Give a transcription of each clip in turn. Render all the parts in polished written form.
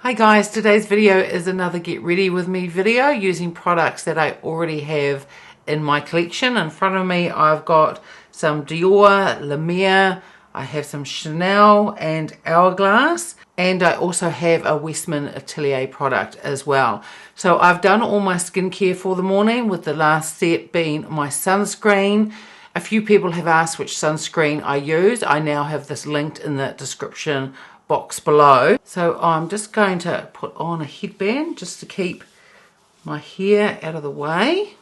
Hi guys, today's video is another get ready with me video using products that I already have in my collection. In front of me I've got some Dior, La Mer, I have some Chanel and Hourglass, and I also have a Westman Atelier product as well. So I've done all my skincare for the morning, with the last step being my sunscreen. A few people have asked which sunscreen I use. I now have this linked in the description box below. So I'm just going to put on a headband just to keep my hair out of the way.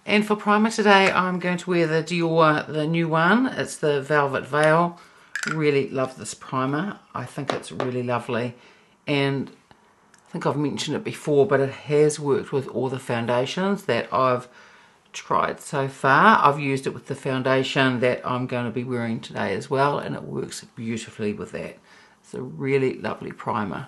And for primer today, I'm going to wear the Dior, the new one. It's the Velvet Veil. Really love this primer. I think it's really lovely. And I think I've mentioned it before, but it has worked with all the foundations that I've tried so far. I've used it with the foundation that I'm going to be wearing today as well, and it works beautifully with that. It's a really lovely primer.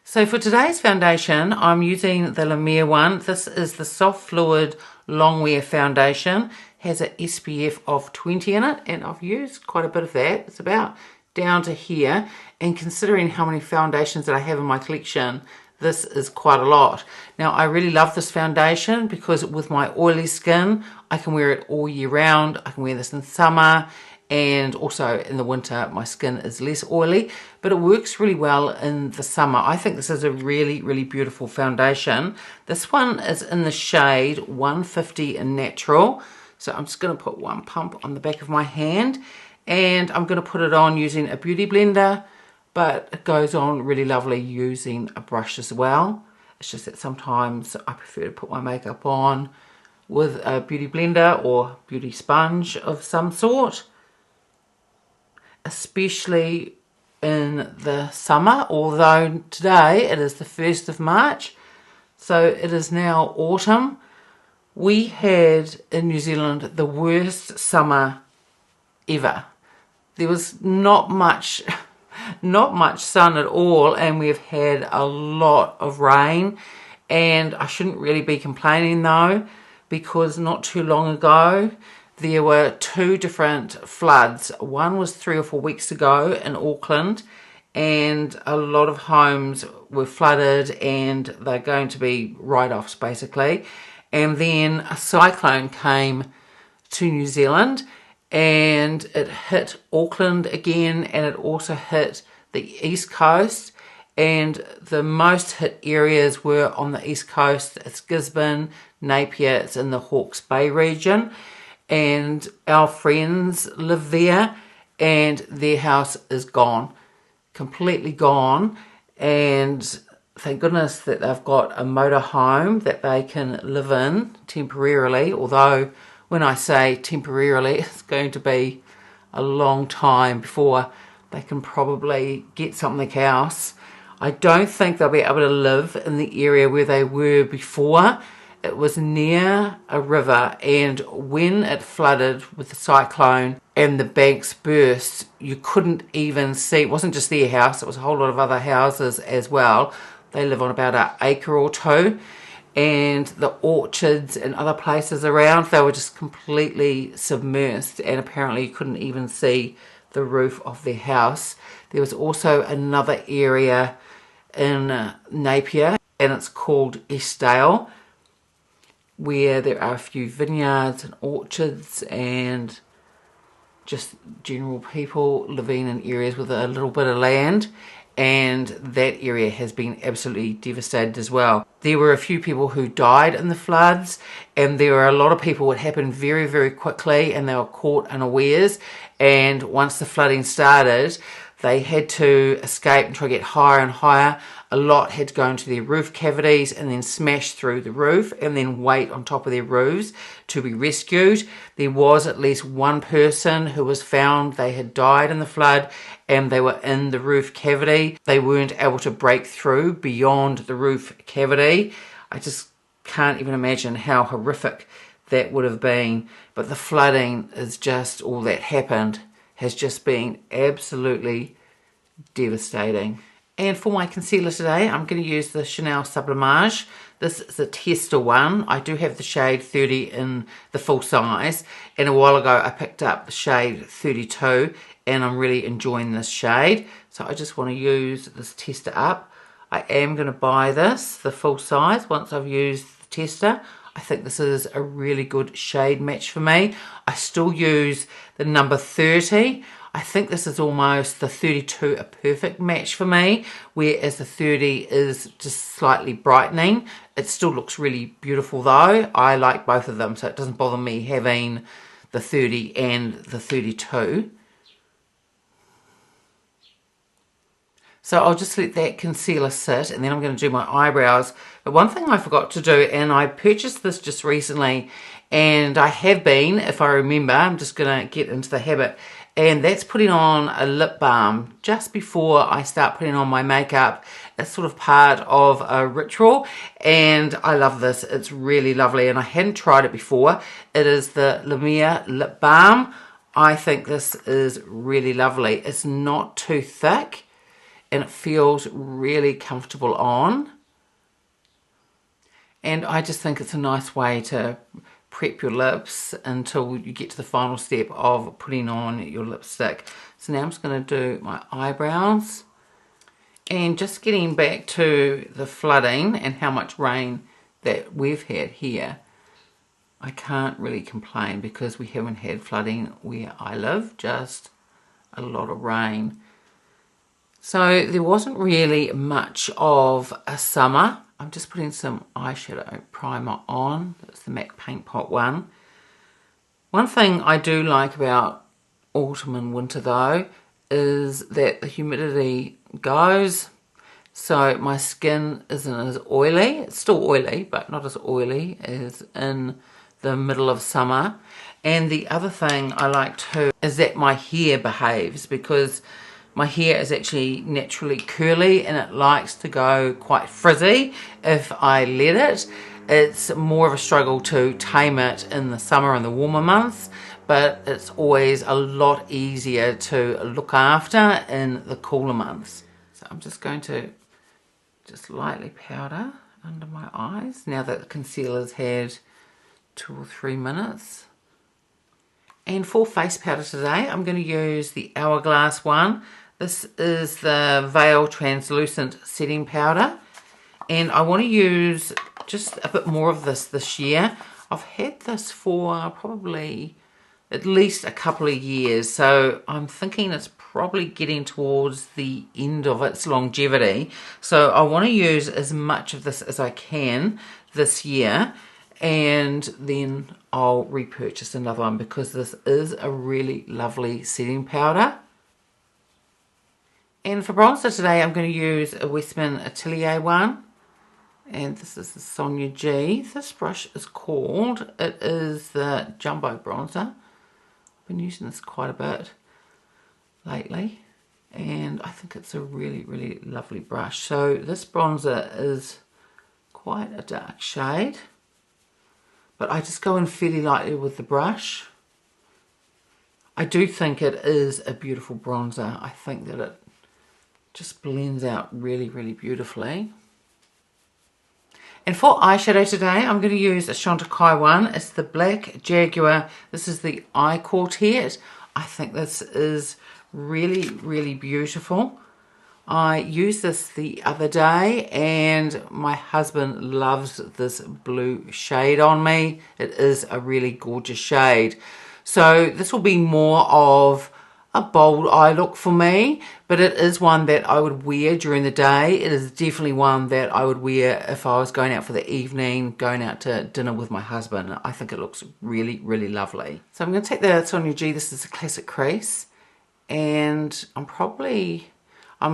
So for today's foundation, I'm using the La Mer one. This is the Soft Fluid Longwear foundation. Has an SPF of 20 in it, and I've used quite a bit of that. It's about down to here, and considering how many foundations that I have in my collection, this is quite a lot. Now, I really love this foundation because with my oily skin, I can wear it all year round. I can wear this in summer, and also in the winter, my skin is less oily, but it works really well in the summer. I think this is a really, really beautiful foundation. This one is in the shade 150 in Natural. So I'm just gonna put one pump on the back of my hand, and I'm gonna put it on using a beauty blender, but it goes on really lovely using a brush as well. It's just that sometimes I prefer to put my makeup on with a beauty blender or beauty sponge of some sort, especially in the summer, although today it is the 1st of March, so it is now autumn. We had in New Zealand the worst summer ever. There was not much sun at all, and we've had a lot of rain. And I shouldn't really be complaining though, because not too long ago there were 2 different floods. One was 3 or 4 weeks ago in Auckland, and a lot of homes were flooded, and they're going to be write-offs basically. And then a cyclone came to New Zealand, and it hit Auckland again, and it also hit the East Coast, and the most hit areas were on the East Coast. It's Gisborne, Napier, it's in the Hawke's Bay region, and our friends live there, and their house is gone, completely gone. And thank goodness that they've got a motorhome that they can live in temporarily, although when I say temporarily, it's going to be a long time before they can probably get something else. I don't think they'll be able to live in the area where they were before. It was near a river, and when it flooded with the cyclone and the banks burst, you couldn't even see. It wasn't just their house, it was a whole lot of other houses as well. They live on about an acre or two, and the orchards and other places around, they were just completely submersed, and apparently you couldn't even see the roof of their house. There was also another area in Napier, and it's called Esdale, where there are a few vineyards and orchards and just general people living in areas with a little bit of land. And that area has been absolutely devastated as well. There were a few people who died in the floods, and there were a lot of people. It happened very, very quickly, and they were caught unawares. And once the flooding started, they had to escape and try to get higher and higher. A lot had to go into their roof cavities and then smash through the roof and then wait on top of their roofs to be rescued. There was at least one person who was found. They had died in the flood, and they were in the roof cavity. They weren't able to break through beyond the roof cavity. I just can't even imagine how horrific that would have been. But the flooding is just, all that happened has just been absolutely devastating. And for my concealer today, I'm going to use the Chanel Sublimage. This is a tester one. I do have the shade 30 in the full size, and a while ago I picked up the shade 32 and I'm really enjoying this shade. So I just want to use this tester up. I am going to buy this, the full size, once I've used the tester. I think this is a really good shade match for me. I still use the number 30. I think this is almost the 32 a perfect match for me, whereas the 30 is just slightly brightening. It still looks really beautiful though. I like both of them, so it doesn't bother me having the 30 and the 32. So I'll just let that concealer sit, and then I'm going to do my eyebrows. But one thing I forgot to do, and I purchased this just recently, and I have been, if I remember, I'm just going to get into the habit, and that's putting on a lip balm just before I start putting on my makeup. It's sort of part of a ritual, and I love this. It's really lovely, and I hadn't tried it before. It is the Mer Lip Balm. I think this is really lovely. It's not too thick, and it feels really comfortable on. And I just think it's a nice way to prep your lips until you get to the final step of putting on your lipstick. So now I'm just going to do my eyebrows. And just getting back to the flooding and how much rain that we've had here, I can't really complain because we haven't had flooding where I live, just a lot of rain. So there wasn't really much of a summer. I'm just putting some eyeshadow primer on. That's the MAC Paint Pot one. One thing I do like about autumn and winter though is that the humidity goes, so my skin isn't as oily. It's still oily, but not as oily as in the middle of summer. And the other thing I like too is that my hair behaves, because my hair is actually naturally curly and it likes to go quite frizzy if I let it. It's more of a struggle to tame it in the summer and the warmer months, but it's always a lot easier to look after in the cooler months. So I'm just going to just lightly powder under my eyes now that the concealer's had 2 or 3 minutes. And for face powder today, I'm going to use the Hourglass one. This is the Veil Translucent Setting Powder. And I want to use just a bit more of this year. I've had this for probably at least a couple of years. So I'm thinking it's probably getting towards the end of its longevity. So I want to use as much of this as I can this year. And then I'll repurchase another one because this is a really lovely setting powder. And for bronzer today, I'm going to use a Westman Atelier one. And this is the Sonia G. This brush is called, it is the Jumbo Bronzer. I've been using this quite a bit lately. And I think it's a really, really lovely brush. So this bronzer is quite a dark shade. But I just go in fairly lightly with the brush. I do think it is a beautiful bronzer. I think that it just blends out really, really beautifully. And for eyeshadow today, I'm going to use a Chantecaille one. It's the black Jaguar. This is the Eye Quartet. I think this is really, really beautiful. I used this the other day and my husband loves this blue shade on me. It is a really gorgeous shade. So this will be more of a bold eye look for me, but it is one that I would wear during the day. It is definitely one that I would wear if I was going out for the evening, going out to dinner with my husband. I think it looks really, really lovely. So I'm going to take the Sonia G. This is a classic crease, and I'm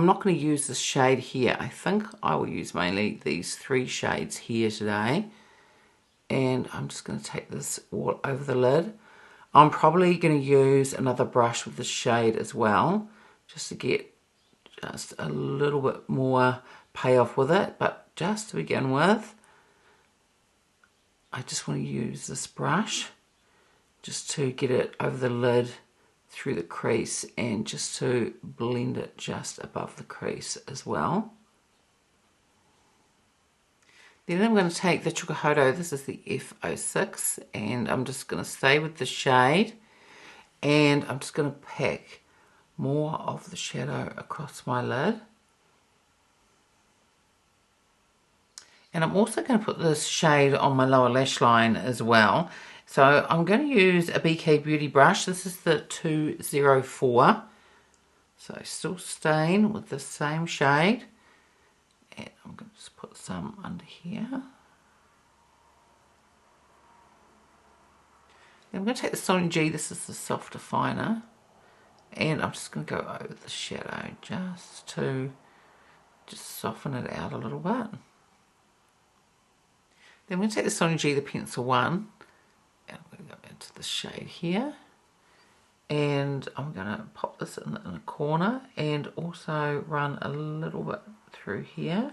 not going to use this shade here. I think I will use mainly these 3 shades here today. And I'm just going to take this all over the lid. I'm probably going to use another brush with this shade as well, just to get just a little bit more payoff with it. But just to begin with, I just want to use this brush just to get it over the lid, through the crease, and just to blend it just above the crease as well. Then I'm going to take the Chukuhodo, this is the F06, and I'm just going to stay with the shade, and I'm just going to pack more of the shadow across my lid. And I'm also going to put this shade on my lower lash line as well. So I'm going to use a BK Beauty brush. This is the 204. So still staying with the same shade. And I'm going to just put some under here. Then I'm going to take the Sony G. This is the soft definer. And I'm just going to go over the shadow just to soften it out a little bit. Then I'm going to take the Sony G, the pencil one, and I'm going to go into the shade here. And I'm going to pop this in a corner and also run a little bit through here.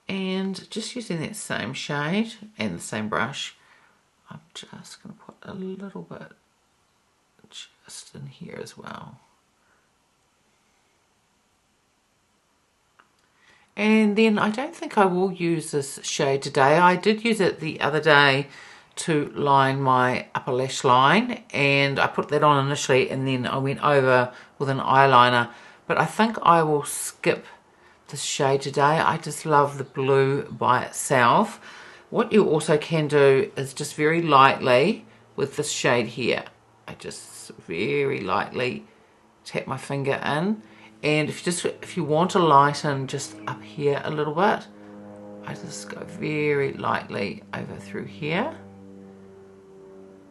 And just using that same shade and the same brush, I'm just going to put a little bit just in here as well. And then I don't think I will use this shade today. I did use it the other day to line my upper lash line, and I put that on initially and then I went over with an eyeliner. But I think I will skip this shade today. I just love the blue by itself. What you also can do is just very lightly with this shade here. I just very lightly tap my finger in. And if you want to lighten just up here a little bit, I just go very lightly over through here.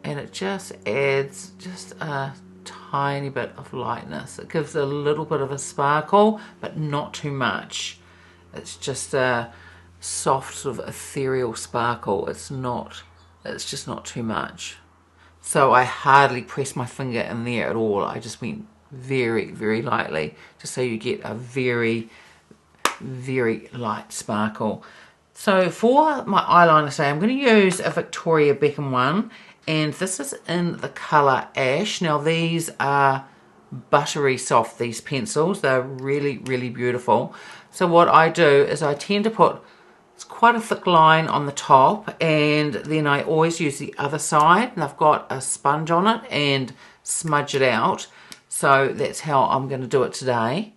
And it just adds just a tiny bit of lightness. It gives a little bit of a sparkle, but not too much. It's just a soft sort of ethereal sparkle. It's just not too much. So I hardly press my finger in there at all. I just went very, very lightly, just so you get a very, very light sparkle. So for my eyeliner today, I'm going to use a Victoria Beckham one, and this is in the colour Ash. Now these are buttery soft, these pencils. They're really, really beautiful. So what I do is I tend to put quite a thick line on the top, and then I always use the other side, and I've got a sponge on it and smudge it out. So that's how I'm going to do it today.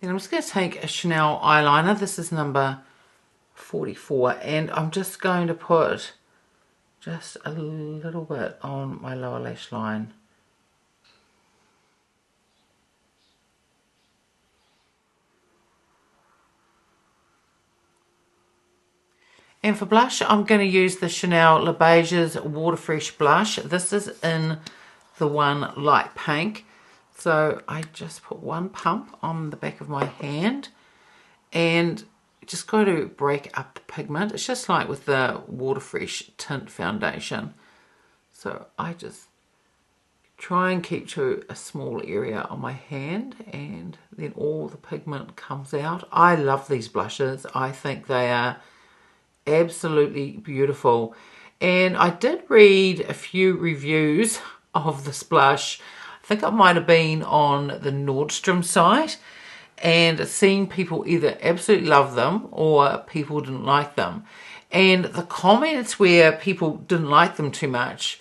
Then I'm just going to take a Chanel eyeliner. This is number 44, and I'm just going to put just a little bit on my lower lash line. And for blush, I'm going to use the Chanel Le Beige's Water Fresh blush. This is in the one light pink. So I just put one pump on the back of my hand and just got to break up the pigment. It's just like with the Water Fresh tint foundation. So I just try and keep to a small area on my hand, and then all the pigment comes out. I love these blushes. I think they are absolutely beautiful. And I did read a few reviews of this blush. I think it might have been on the Nordstrom site, and it seemed people either absolutely love them or people didn't like them. And the comments where people didn't like them too much,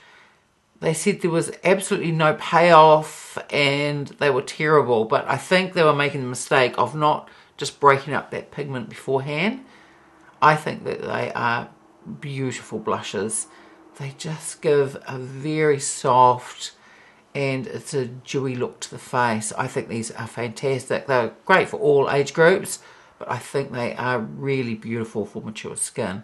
they said there was absolutely no payoff and they were terrible. But I think they were making the mistake of not just breaking up that pigment beforehand. I think that they are beautiful blushes. They just give a very soft and it's a dewy look to the face. I think these are fantastic. They're great for all age groups, but I think they are really beautiful for mature skin.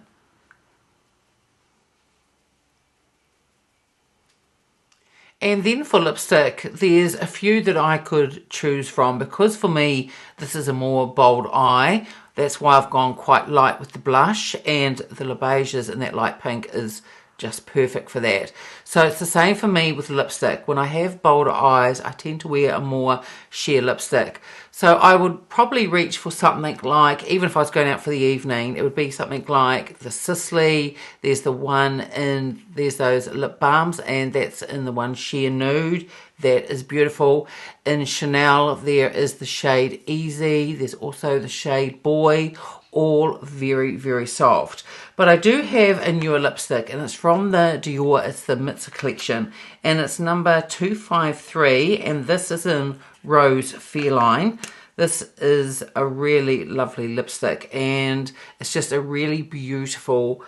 And then for lipstick, there's a few that I could choose from, because for me, this is a more bold eye. That's why I've gone quite light with the blush, and the Le Beige's in that light pink is just perfect for that. So it's the same for me with lipstick. When I have bolder eyes, I tend to wear a more sheer lipstick. So I would probably reach for something like, even if I was going out for the evening, it would be something like the Sisley. There's the one in, there's those lip balms, and that's in the one sheer nude. That is beautiful. In Chanel, there is the shade Easy. There's also the shade Boy, all very, very soft. But I do have a newer lipstick, and it's from the Dior, it's the Mitza collection, and it's number 253, and this is in Rose Feline. This is a really lovely lipstick, and it's just a really beautiful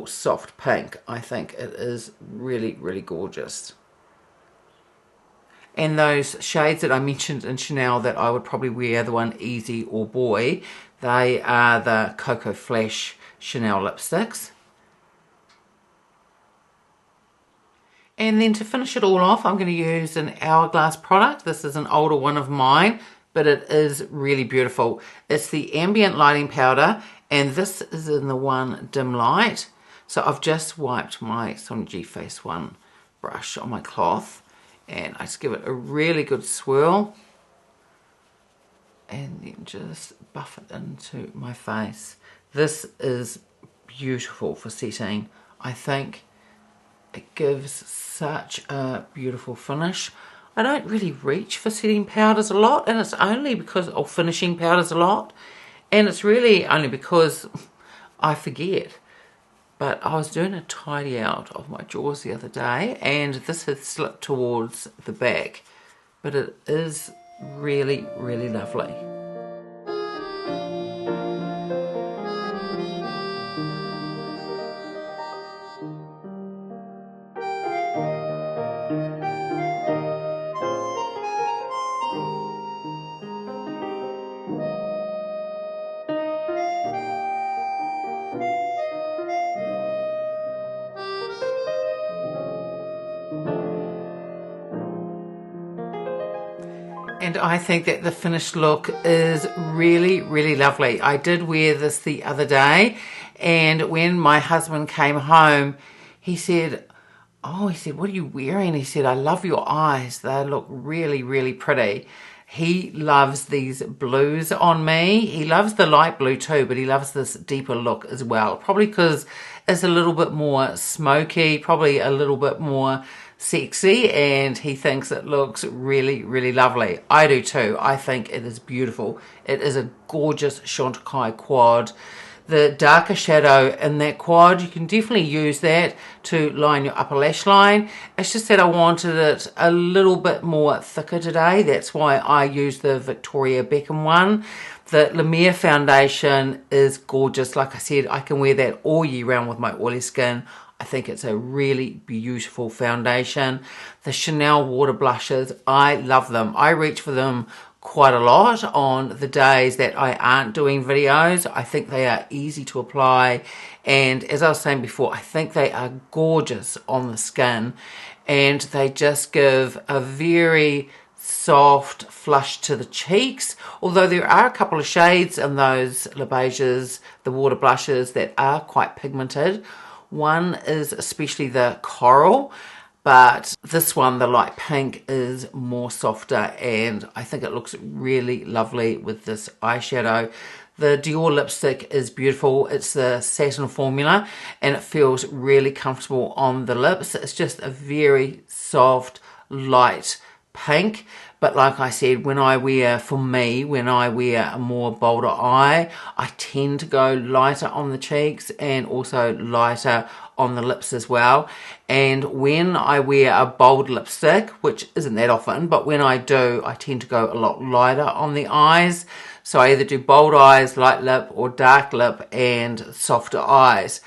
soft pink. I think it is really, really gorgeous. And those shades that I mentioned in Chanel that I would probably wear, the one Easy or Boy, they are the Cocoa Flash Chanel lipsticks. And then to finish it all off, I'm going to use an Hourglass product. This is an older one of mine, but it is really beautiful. It's the Ambient Lighting Powder, and this is in the one Dim Light. So I've just wiped my Sonji Face One brush on my cloth, and I just give it a really good swirl, and then just buff it into my face. This is beautiful for setting. I think it gives such a beautiful finish. I don't really reach for setting powders a lot, and it's only because of finishing powders a lot, and it's really only because I forget. But I was doing a tidy out of my drawers the other day, and this had slipped towards the back, but it is really, really lovely. And I think that the finished look is really, really lovely. I did wear this the other day, and when my husband came home, he said, what are you wearing? He said, I love your eyes. They look really, really pretty. He loves these blues on me. He loves the light blue too, but he loves this deeper look as well. Probably because it's a little bit more smoky, probably a little bit more sexy, and he thinks it looks really, really lovely. I do too. I think it is beautiful. It is a gorgeous Chantecaille quad. The darker shadow in that quad, you can definitely use that to line your upper lash line. It's just that I wanted it a little bit more thicker today. That's why I used the Victoria Beckham one. The Mer Foundation is gorgeous. Like I said, I can wear that all year round with my oily skin. I think it's a really beautiful foundation. The Chanel water blushes, I love them. I reach for them quite a lot on the days that I aren't doing videos. I think they are easy to apply, and as I was saying before, I think they are gorgeous on the skin, and they just give a very soft flush to the cheeks, although there are a couple of shades in those Le Beiges, the water blushes, that are quite pigmented. One is especially the coral, but this one, the light pink, is more softer, and I think it looks really lovely with this eyeshadow. The Dior lipstick is beautiful. It's the Satin formula, and it feels really comfortable on the lips. It's just a very soft, light pink. But like I said, when I wear a more bolder eye, I tend to go lighter on the cheeks and also lighter on the lips as well. And when I wear a bold lipstick, which isn't that often, but when I do, I tend to go a lot lighter on the eyes. So I either do bold eyes, light lip, or dark lip and softer eyes.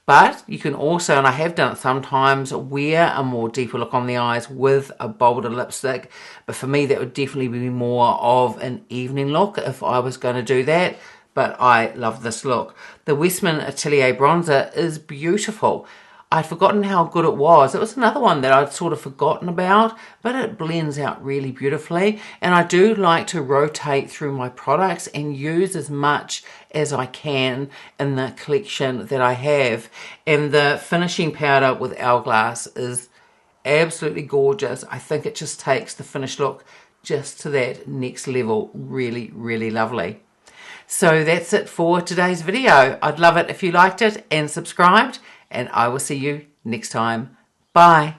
But you can also, and I have done it sometimes, wear a more deeper look on the eyes with a bolder lipstick. But for me, that would definitely be more of an evening look if I was going to do that. But I love this look. The Westman Atelier bronzer is beautiful. I'd forgotten how good it was. It was another one that I'd sort of forgotten about, but it blends out really beautifully. And I do like to rotate through my products and use as much as I can in the collection that I have. And the finishing powder with Hourglass is absolutely gorgeous. I think it just takes the finished look just to that next level. Really, really lovely. So that's it for today's video. I'd love it if you liked it and subscribed, and I will see you next time. Bye.